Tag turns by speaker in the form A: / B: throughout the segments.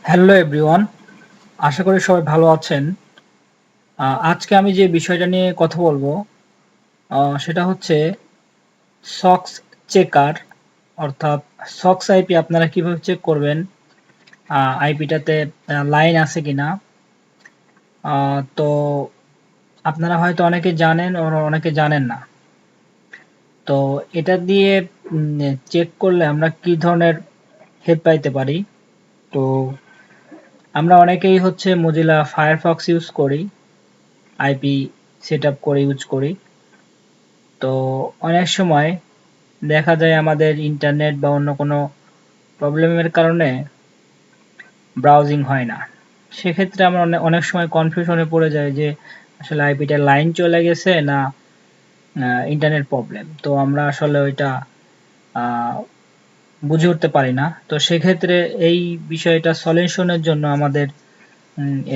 A: Hello everyone, আশা করি সবাই ভালো আছেন। আজকে আমি যে বিষয়টা নিয়ে কথা বলবো সেটা হচ্ছে সক্স চেকার, অর্থাৎ সক্স আইপি আপনারা কিভাবে চেক করবেন, আইপিটাতে লাইন আছে কিনা। তো আপনারা হয়তো অনেকে জানেন আর অনেকে জানেন না। তো এটা দিয়ে চেক করলে আমরা কি ধরনের হেল্প পাইতে পারি। তো আমরা অনেকেই হচ্ছে মজিলা ফায়ারফক্স ইউজ করি, আইপি সেট আপ করে ইউজ করি। তো অনেক সময় দেখা যায় আমাদের ইন্টারনেট বা অন্য কোনো প্রবলেমের কারণে ব্রাউজিং হয় না। সেক্ষেত্রে আমরা অনেক সময় কনফিউশনে পড়ে যাই যে আসলে আইপিটা লাইন চলে গেছে না ইন্টারনেট প্রবলেম। তো আমরা আসলে ওইটা বুঝে উঠতে পারি না। তো সেক্ষেত্রে এই বিষয়টা সলিউশনের জন্য আমাদের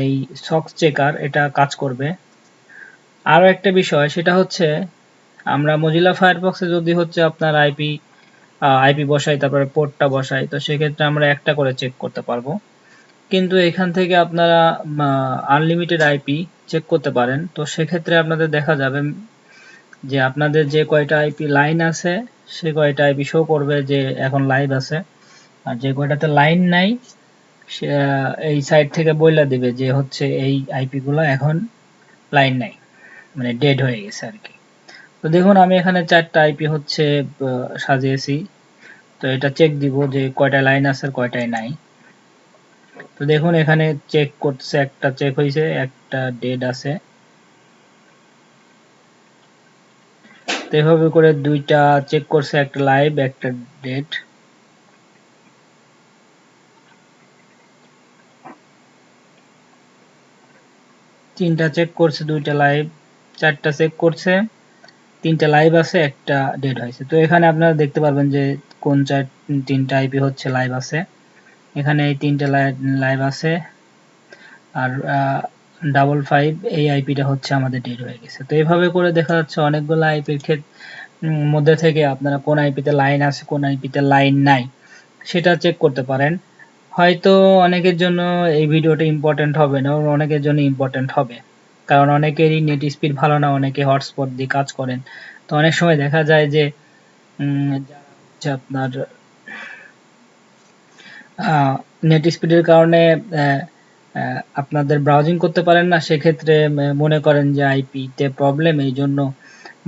A: এই সক্স চেকার এটা কাজ করবে। আরও একটা বিষয় সেটা হচ্ছে আমরা মজিলা ফায়ারফক্সে যদি হচ্ছে আপনার আইপি বসাই, তারপরে পোর্টটা বসাই, তো সেক্ষেত্রে আমরা একটা করে চেক করতে পারবো। কিন্তু এখান থেকে আপনারা আনলিমিটেড আইপি চেক করতে পারেন। তো সেক্ষেত্রে আপনাদের দেখা যাবে যে আপনাদের যে কয়টা আইপি লাইন আছে সে কয়টা আইপি শো করবে যে এখন লাইভ আছে, আর যে কয়টাতে লাইন নাই সে এই সাইট থেকে বইলা দিবে যে হচ্ছে এই আইপি গুলো এখন লাইন নাই, মানে ডেড হয়ে গেছে আর কি। তো দেখুন আমি এখানে 4টা আইপি হচ্ছে সাজিয়েছি। তো এটা চেক দিব যে কয়টা লাইন আছে আর কয়টায় নাই। তো দেখুন এখানে চেক করছে, একটা চেক হয়েছে, একটা ডেড আছে। তো এভাবে করে দুইটা চেক করছে, একটা লাইভ একটা ডেড। তিনটা চেক করছে, দুইটা লাইভ। চারটা চেক করছে, তিনটা লাইভ আছে, একটা ডেড হয়েছে। তো এখানে আপনারা দেখতে পারবেন যে কোন তিনটা আইপি হচ্ছে লাইভ আছে। এখানে এই তিনটা লাইভ আছে, আর 55 এই আইপিটা হচ্ছে আমাদের ডেড হয়ে গেছে। তো এইভাবে করে দেখা যাচ্ছে অনেকগুলো আইপির মধ্যে থেকে আপনারা কোন আইপিতে লাইন আছে কোন আইপিতে লাইন নাই সেটা চেক করতে পারেন। হয়তো অনেকের জন্য এই ভিডিওটা ইম্পর্টেন্ট হবে না, অনেকের জন্য ইম্পর্টেন্ট হবে, কারণ অনেকেরই নেট স্পিড ভালো না, অনেকে হটস্পট দিয়ে কাজ করেন। তো অনেক সময় দেখা যায় যে যারা হচ্ছে আপনার নেট স্পিডের কারণে আপনাদের ব্রাউজিং করতে পারেন না, সেক্ষেত্রে মনে করেন যে আইপিতে প্রবলেম এই জন্য,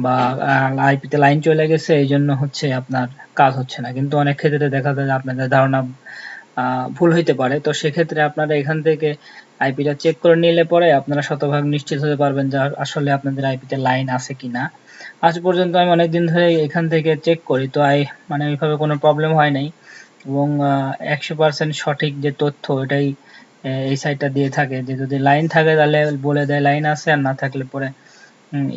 A: বা আইপিতে লাইন চলে গেছে এই জন্য হচ্ছে আপনার কাজ হচ্ছে না। কিন্তু অনেক ক্ষেত্রে দেখা যায় আপনাদের ধারণা ভুল হইতে পারে। তো সেক্ষেত্রে আপনারা এখান থেকে আইপিটা চেক করে নিলে পরে আপনারা শতভাগ নিশ্চিত হতে পারবেন যে আসলে আপনাদের আইপিতে লাইন আছে কিনা। আজ পর্যন্ত আমি অনেকদিন ধরে এখান থেকে চেক করি, তো মানে ওইভাবে কোনো প্রবলেম হয় নাই, এবং 100% সঠিক যে তথ্য এটাই এই সাইটটা দিয়ে থাকে, যে যদি লাইন থাকে তাহলে বলে দেয় লাইন আছে, আর না থাকলে পরে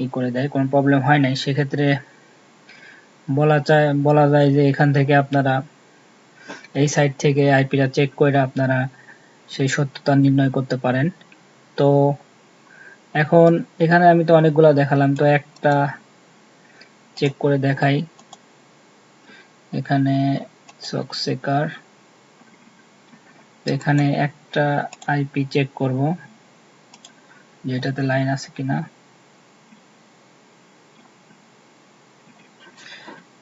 A: ই করে দেয়, কোনো প্রবলেম হয় নাই। সেক্ষেত্রে বলা যায় যে এখান থেকে আপনারা এই সাইট থেকে আইপিটা চেক করে আপনারা সেই সত্যতা নির্ণয় করতে পারেন। তো এখন এখানে আমি তো অনেকগুলো দেখালাম, তো একটা চেক করে দেখাই। এখানে সক্স চেকার, এখানে একটা আইপি চেক করব যেটাতে লাইন আছে কিনা।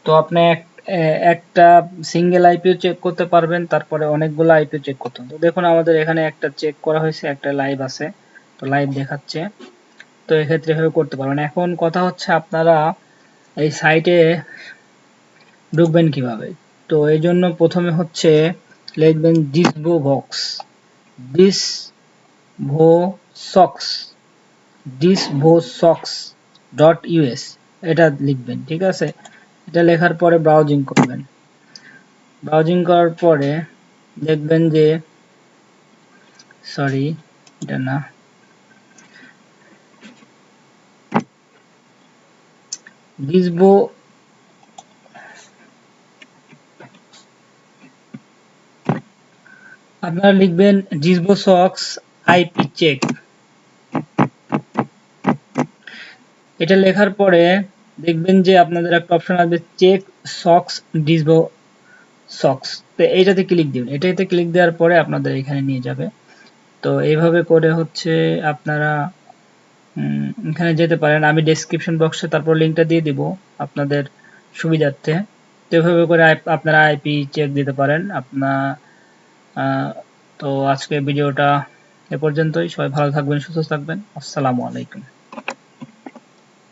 A: তো আপনি একটা সিঙ্গেল আইপিও চেক করতে পারবেন, তারপরে অনেকগুলো আইপিও চেক করতে হবে। তো দেখুন আমাদের এখানে একটা চেক করা হয়েছে, একটা লাইভ আছে, তো লাইভ দেখাচ্ছে। তো এক্ষেত্রে এভাবে করতে পারবেন। এখন কথা হচ্ছে আপনারা এই সাইটে ঢুকবেন কিভাবে। তো এই জন্য প্রথমে হচ্ছে লিখবেন ডিসভোসক্স ডিসভোসক্স.us, এটা লিখবেন, ঠিক আছে। এটা লেখার পরে ব্রাউজিং করবেন। ব্রাউজিং করার পরে দেখবেন যে সরি এটা না, ডিসভো আপনারা লিখবেন ডিসভোসক্স আইপি চেক। এটা লেখার পরে দেখবেন যে আপনাদের একটা অপশন আসবে চেক সক্স ডিসভো সক্স, তো এইটাতে ক্লিক দিবেন। এটাতে ক্লিক দেওয়ার পরে আপনাদের এখানে নিয়ে যাবে। তো এইভাবে করে হচ্ছে আপনারা এখানে যেতে পারেন। আমি ডেসক্রিপশন বক্সে তারপর লিঙ্কটা দিয়ে দিব আপনাদের সুবিধার্থে। তো এভাবে করে আপনারা আইপি চেক দিতে পারেন। তো আজকে ভিডিওটা এ পর্যন্তই। সবাই ভালো থাকবেন, সুস্থ থাকবেন। আসসালামু আলাইকুম।